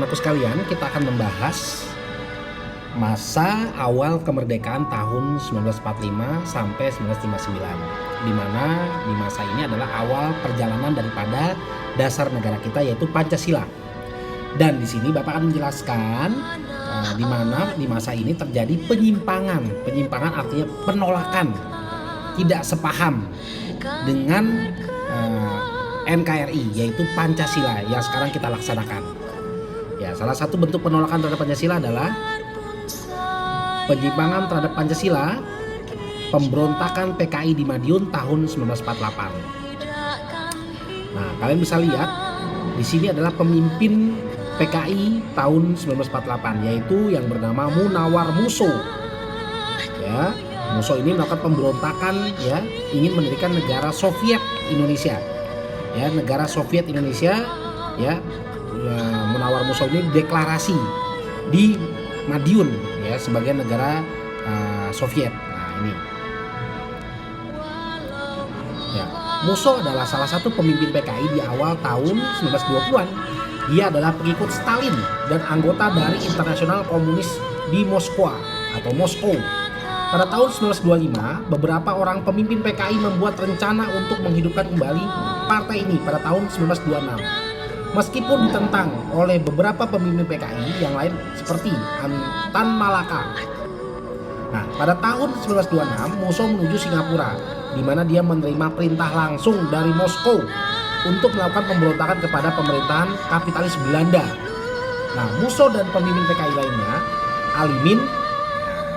teman-temanku sekalian, kita akan membahas masa awal kemerdekaan tahun 1945 sampai 1959, di mana di masa ini adalah awal perjalanan daripada dasar negara kita, yaitu Pancasila. Dan di sini Bapak akan menjelaskan di mana di masa ini terjadi penyimpangan. Penyimpangan artinya penolakan, tidak sepaham dengan NKRI, yaitu Pancasila yang sekarang kita laksanakan. Ya, salah satu bentuk penolakan terhadap Pancasila adalah penyimpangan terhadap Pancasila, pemberontakan PKI di Madiun tahun 1948. Nah, kalian bisa lihat di sini adalah pemimpin PKI tahun 1948, yaitu yang bernama Munawar Musso. Ya, Musso ini melakukan pemberontakan, ya, ingin mendirikan negara Soviet Indonesia. Ya, negara Soviet Indonesia, ya. Munawar Musso ini deklarasi di Madiun, ya, sebagai negara Soviet. Nah, ini. Ya, Musso adalah salah satu pemimpin PKI di awal tahun 1920-an. Dia adalah pengikut Stalin dan anggota dari Internasional Komunis di Moskwa atau Moskow. Pada tahun 1925, beberapa orang pemimpin PKI membuat rencana untuk menghidupkan kembali partai ini pada tahun 1926. Meskipun ditentang oleh beberapa pemimpin PKI yang lain seperti Tan Malaka. Nah, pada tahun 1926, Musso menuju Singapura, di mana dia menerima perintah langsung dari Moskow untuk melakukan pemberontakan kepada pemerintahan kapitalis Belanda. Nah, Musso dan pemimpin PKI lainnya, Alimin,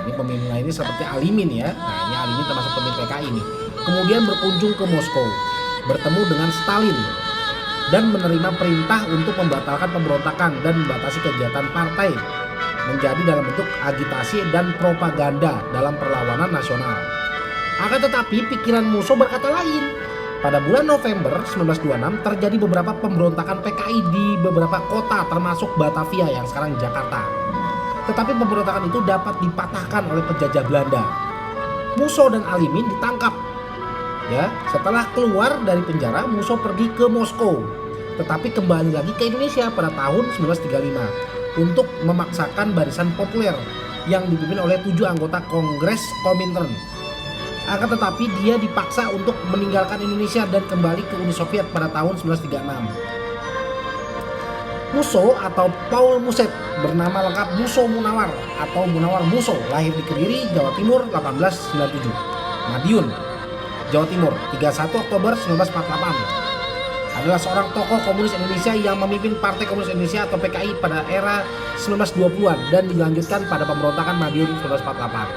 ini pemimpin lainnya seperti Alimin, ya. Nah, ini Alimin termasuk pemimpin PKI ini. Kemudian berkunjung ke Moskow, bertemu dengan Stalin, dan menerima perintah untuk membatalkan pemberontakan dan membatasi kegiatan partai menjadi dalam bentuk agitasi dan propaganda dalam perlawanan nasional. Akan tetapi pikiran Musso berkata lain. Pada bulan November 1926 terjadi beberapa pemberontakan PKI di beberapa kota termasuk Batavia yang sekarang Jakarta. Tetapi pemberontakan itu dapat dipatahkan oleh penjajah Belanda. Musso dan Alimin ditangkap. Ya, setelah keluar dari penjara, Musso pergi ke Moskow, tetapi kembali lagi ke Indonesia pada tahun 1935 untuk memaksakan barisan populer yang dipimpin oleh 7 anggota Kongres Komintern. Akan tetapi dia dipaksa untuk meninggalkan Indonesia dan kembali ke Uni Soviet pada tahun 1936. Musso atau Paul Musset, bernama lengkap Musso Munawar atau Munawar Musso, lahir di Kediri, Jawa Timur 1897, Madiun, Jawa Timur 31 Oktober 1948. Adalah seorang tokoh komunis Indonesia yang memimpin Partai Komunis Indonesia atau PKI pada era 1920-an dan dilanjutkan pada pemberontakan Madiun 1948.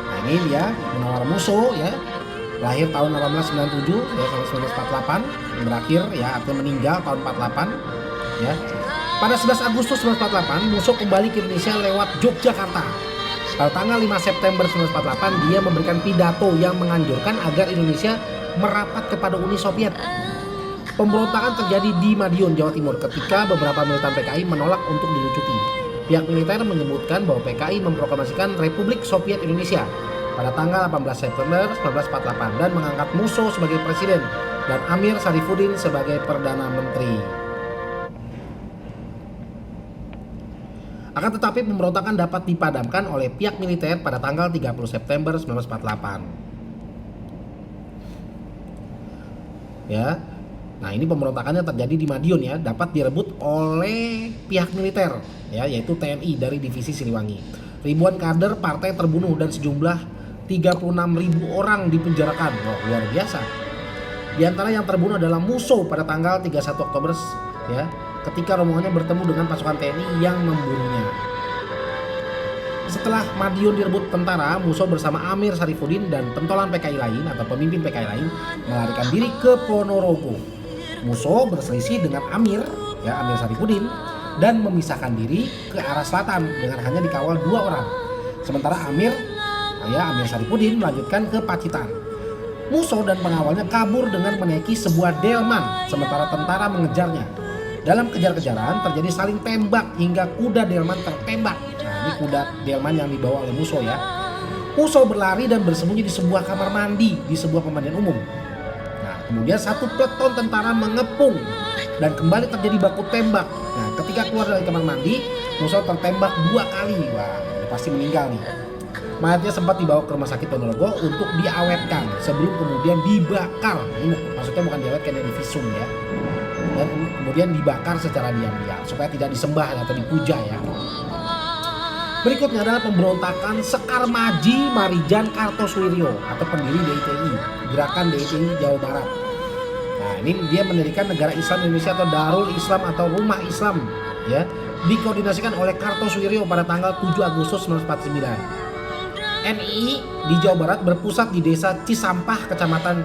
Nah, ini dia Munawar Musso, ya. Lahir tahun 1897, ya, sampai 1948, berakhir, ya, artinya meninggal tahun 48, ya. Pada 11 Agustus 1948, Musso kembali ke Indonesia lewat Yogyakarta. Pada tanggal 5 September 1948, dia memberikan pidato yang menganjurkan agar Indonesia merapat kepada Uni Soviet. Pemberontakan terjadi di Madiun, Jawa Timur ketika beberapa militan PKI menolak untuk dilucuti. Pihak militer menyebutkan bahwa PKI memproklamasikan Republik Soviet Indonesia pada tanggal 18 September 1948 dan mengangkat Musso sebagai presiden dan Amir Sarifuddin sebagai perdana menteri. Akan tetapi pemberontakan dapat dipadamkan oleh pihak militer pada tanggal 30 September 1948. Ya. Nah, ini pemberontakannya terjadi di Madiun, ya, dapat direbut oleh pihak militer, ya, yaitu TNI dari divisi Siliwangi. Ribuan kader partai terbunuh dan sejumlah 36.000 orang dipenjarakan. Oh, luar biasa. Di antara yang terbunuh adalah Musso pada tanggal 31 Oktober, ya, ketika rombongannya bertemu dengan pasukan TNI yang membunuhnya. Setelah Madiun direbut tentara, Musso bersama Amir Sarifuddin dan pentolan PKI lain atau pemimpin PKI lain melarikan diri ke Ponorogo. Musso berselisih dengan Amir Sarifuddin dan memisahkan diri ke arah selatan dengan hanya dikawal 2 orang. Sementara Amir Sarifuddin melanjutkan ke Pacitan. Musso dan pengawalnya kabur dengan menaiki sebuah delman sementara tentara mengejarnya. Dalam kejar-kejaran terjadi saling tembak hingga kuda delman tertembak. Nah, ini kuda delman yang dibawa oleh Musso, ya. Musso berlari dan bersembunyi di sebuah kamar mandi di sebuah pemandian umum. Nah, kemudian satu peleton tentara mengepung dan kembali terjadi baku tembak. Nah, ketika keluar dari kamar mandi, Musa tertembak 2 kali. Wah, ini pasti meninggal nih. Mayatnya sempat dibawa ke rumah sakit Ponorogo untuk diawetkan sebelum kemudian dibakar. Ini maksudnya bukan diawetkan, ya, divisum ya. Dan kemudian dibakar secara diam-diam supaya tidak disembah atau dipuja ya. Berikutnya adalah pemberontakan Sekar Maji Marijan Kartosuwiryo atau pendiri DITI, Gerakan DITI Jawa Barat. Nah, ini dia mendirikan Negara Islam Indonesia atau Darul Islam atau Rumah Islam ya, dikoordinasikan oleh Kartosuwiryo pada tanggal 7 Agustus 1949. NII di Jawa Barat berpusat di Desa Cisampah, Kecamatan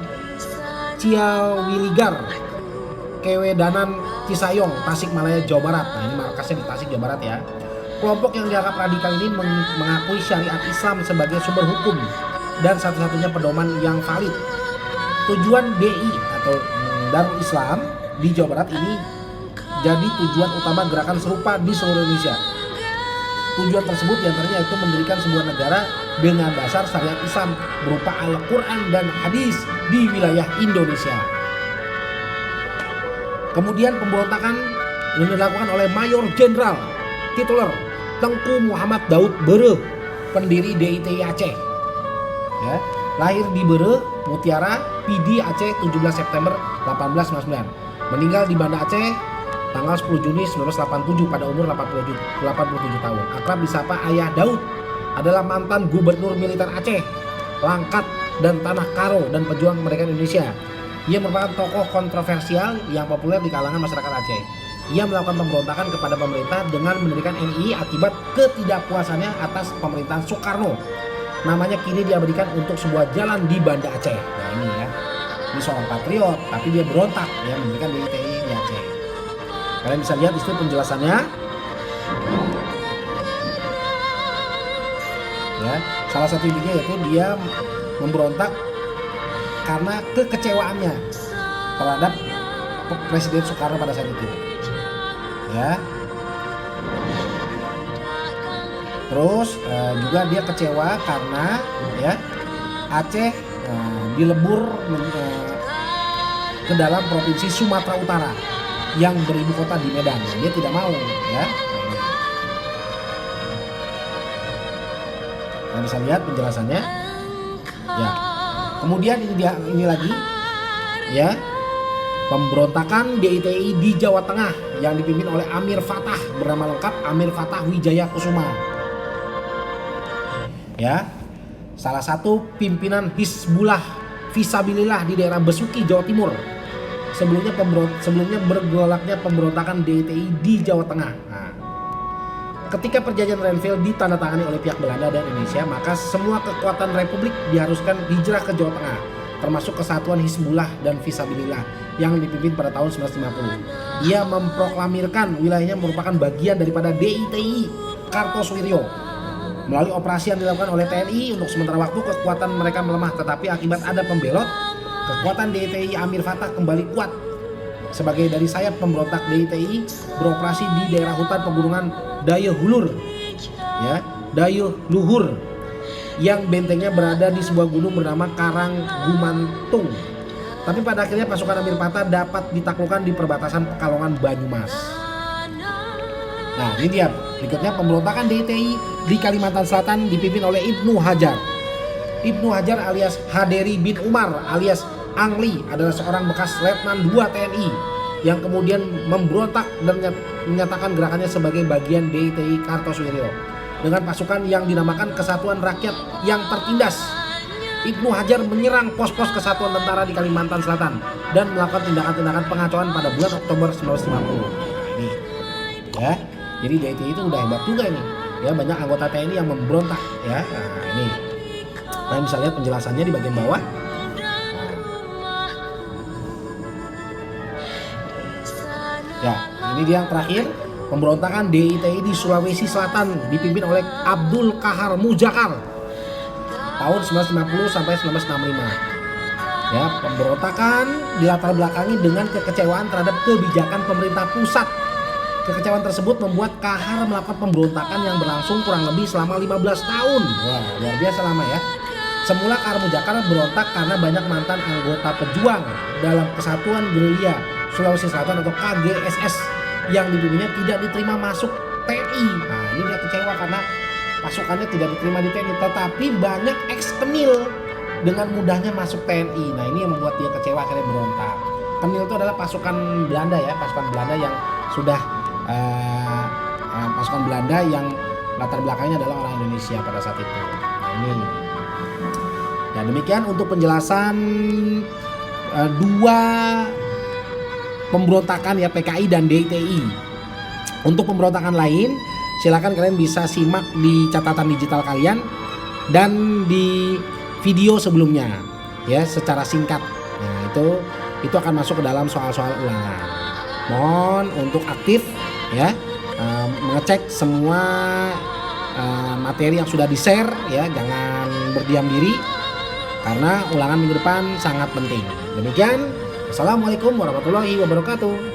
Ciawiligar, Kewedanan, Cisayong, Tasikmalaya, Jawa Barat. Nah, ini markasnya di Tasik, Jawa Barat ya. Kelompok yang dianggap radikal ini mengakui syariat Islam sebagai sumber hukum dan satu-satunya pedoman yang valid. Tujuan DI atau Darul Islam di Jawa Barat ini jadi tujuan utama gerakan serupa di seluruh Indonesia. Tujuan tersebut diantaranya itu mendirikan sebuah negara dengan dasar syariat Islam berupa Al-Quran dan hadis di wilayah Indonesia. Kemudian pemberontakan yang dilakukan oleh Mayor Jenderal Tituler Tengku Muhammad Daud Bereh, pendiri DITI Aceh. Ya, lahir di Bereh, Mutiara, Pidi, Aceh 17 September 1899. Meninggal di Banda Aceh tanggal 10 Juni 1987 pada umur 87 tahun. Akrab disapa Ayah Daud, adalah mantan gubernur militer Aceh, Langkat, dan Tanah Karo dan pejuang kemerdekaan Indonesia. Ia merupakan tokoh kontroversial yang populer di kalangan masyarakat Aceh. Ia melakukan pemberontakan kepada pemerintah dengan mendirikan NII akibat ketidakpuasannya atas pemerintahan Soekarno. Namanya kini diabadikan untuk sebuah jalan di Banda Aceh. Nah ini ya, ini seorang patriot tapi dia berontak ya, mendirikan DITI di Aceh. Kalian bisa lihat di situ penjelasannya. Ya, salah satu intinya yaitu dia memberontak karena kekecewaannya terhadap Presiden Soekarno pada saat itu. Ya. Terus juga dia kecewa karena ya Aceh dilebur ke dalam provinsi Sumatera Utara yang beribu kota di Medan. Dia tidak mau ya. Nah, bisa lihat penjelasannya. Ya. Kemudian ini lagi ya. Pemberontakan DITI di Jawa Tengah yang dipimpin oleh Amir Fatah, bernama lengkap Amir Fatah Wijaya Kusuma. Ya. Salah satu pimpinan Hizbullah Fisabilillah di daerah Besuki, Jawa Timur. Sebelumnya bergolaknya pemberontakan DITI di Jawa Tengah. Nah, ketika perjanjian Renville ditandatangani oleh pihak Belanda dan Indonesia, maka semua kekuatan Republik diharuskan hijrah ke Jawa Tengah, termasuk Kesatuan Hizbullah dan Fisabilillah yang dipimpin pada tahun 1950. Ia memproklamirkan wilayahnya merupakan bagian daripada DITI Kartosuwiryo. Melalui operasi yang dilakukan oleh TNI untuk sementara waktu kekuatan mereka melemah, tetapi akibat ada pembelot, kekuatan DITI Amir Fatah kembali kuat. Sebagai dari sayap pemberontak, DITI beroperasi di daerah hutan pegunungan Dayeuhulur, ya, Dayeuhluhur, yang bentengnya berada di sebuah gunung bernama Karanggumantung. Tapi pada akhirnya pasukan Amir Fatah dapat ditaklukkan di perbatasan Pekalongan Banyumas. Nah, ini dia berikutnya pemberontakan DITI di Kalimantan Selatan dipimpin oleh Ibnu Hajar. Ibnu Hajar alias Haderi bin Umar alias Angli adalah seorang bekas letnan 2 TNI yang kemudian memberontak dan menyatakan gerakannya sebagai bagian DITI Kartosuwiryo dengan pasukan yang dinamakan Kesatuan Rakyat yang tertindas. Ibnu Hajar menyerang pos-pos kesatuan tentara di Kalimantan Selatan dan melakukan tindakan-tindakan pengacauan pada bulan Oktober 1950. Ini ya, jadi DITI itu udah hebat juga ini. Ya, banyak anggota TNI yang memberontak ya. Nah, ini. Kalian bisa lihat penjelasannya di bagian bawah. Ya, ini dia yang terakhir, pemberontakan DITI di Sulawesi Selatan dipimpin oleh Abdul Kahar Mujakar tahun 1950 sampai 1965. Ya, pemberontakan dilatar belakangi dengan kekecewaan terhadap kebijakan pemerintah pusat. Kekecewaan tersebut membuat Kahar melakukan pemberontakan yang berlangsung kurang lebih selama 15 tahun. Wah, luar biasa lama ya. Semula Kahar Mujakar berontak karena banyak mantan anggota pejuang dalam Kesatuan Gerilya Sulawesi Selatan atau KGSS yang dipimpinnya tidak diterima masuk TNI. Nah ini dia kecewa karena pasukannya tidak diterima di TNI, tetapi banyak ex-Kenil dengan mudahnya masuk TNI. Nah ini yang membuat dia kecewa, akhirnya berontak. Kenil itu adalah pasukan Belanda ya, pasukan Belanda yang sudah pasukan Belanda yang latar belakangnya adalah orang Indonesia pada saat itu. Nah ini. Ya demikian untuk penjelasan dua pemberontakan ya, PKI dan DITI. Untuk pemberontakan lain silakan kalian bisa simak di catatan digital kalian dan di video sebelumnya ya secara singkat. Nah itu akan masuk ke dalam soal-soal ulangan. Mohon untuk aktif ya, mengecek semua materi yang sudah di-share ya, jangan berdiam diri karena ulangan minggu depan sangat penting. Demikian, assalamualaikum warahmatullahi wabarakatuh.